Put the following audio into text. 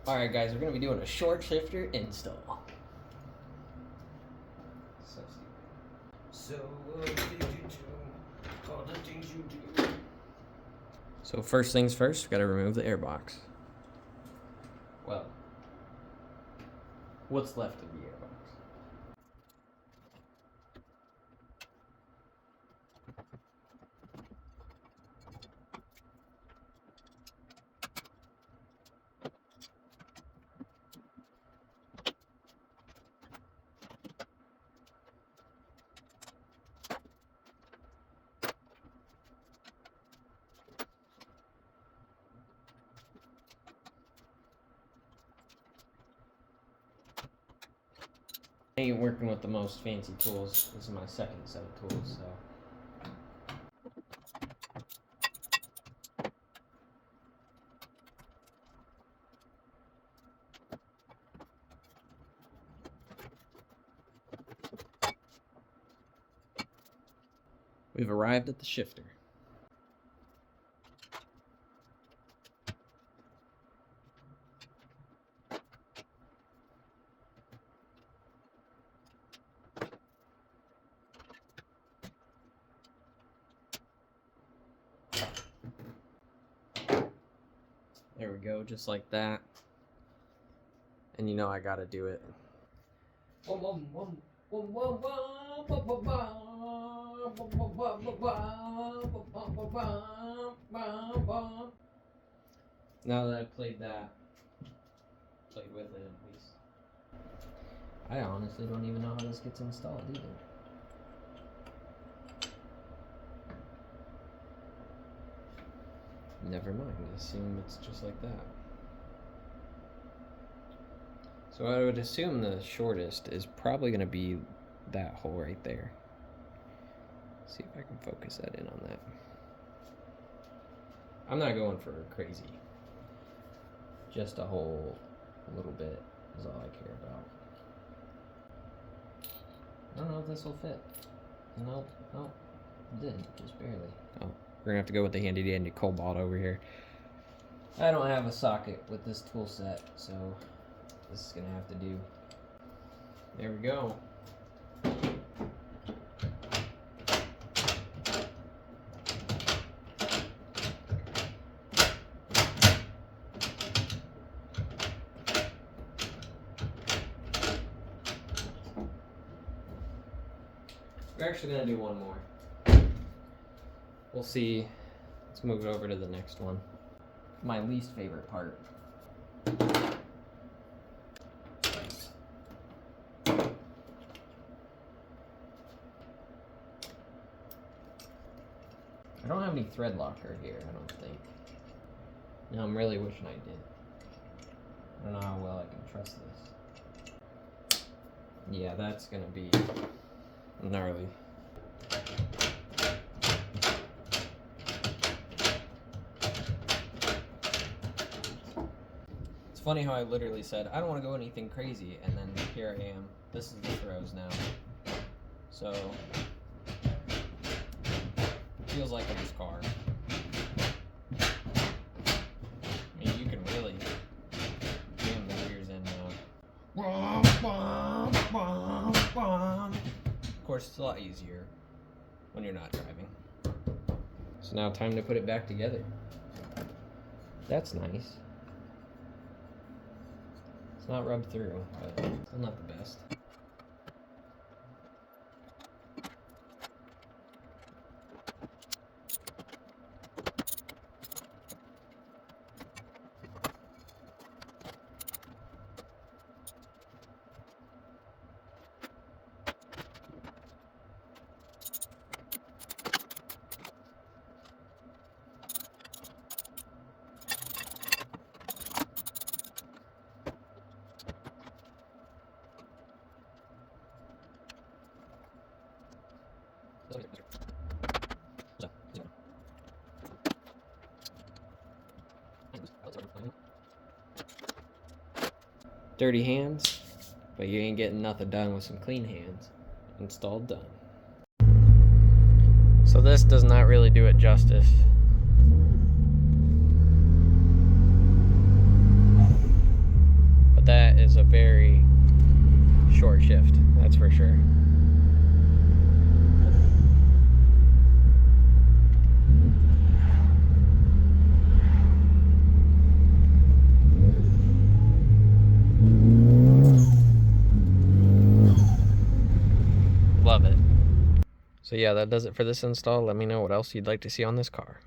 Alright guys, we're going to be doing a short shifter install. So stupid. So what did you do? All the things you do. So first things first, we got to remove the airbox. Well, what's left of the airbox? I ain't working with the most fancy tools. This is my second set of tools, so. We've arrived at the shifter. There we go, just like that. And you know I gotta do it. Now that I've played with it at least. I honestly don't even know how this gets installed either. Never mind, assume it's just like that. So I would assume the shortest is probably going to be that hole right there. See if I can focus that in on that. I'm not going for crazy. Just a hole, a little bit is all I care about. I don't know if this will fit. Nope, it did, just barely. Oh, we're gonna have to go with the handy dandy Cobalt over here. I don't have a socket with this tool set, so this is gonna have to do. There we go. We're actually gonna do one more. We'll see. Let's move it over to the next one. My least favorite part. I don't have any thread locker here, I don't think. No, I'm really wishing I did. I don't know how well I can trust this. Yeah, that's gonna be gnarly. It's funny how I literally said, I don't want to go anything crazy, and then here I am. This is the throws now. So, it feels like a scar. I mean, you can really jam the gears in now. Of course, it's a lot easier when you're not driving. So now time to put it back together. That's nice. It's not rubbed through, but still not the best. Dirty hands, but you ain't getting nothing done with some clean hands. Installed, done. So this does not really do it justice. a very short shift, that's for sure. Love it. So yeah, that does it for this install. Let me know what else you'd like to see on this car.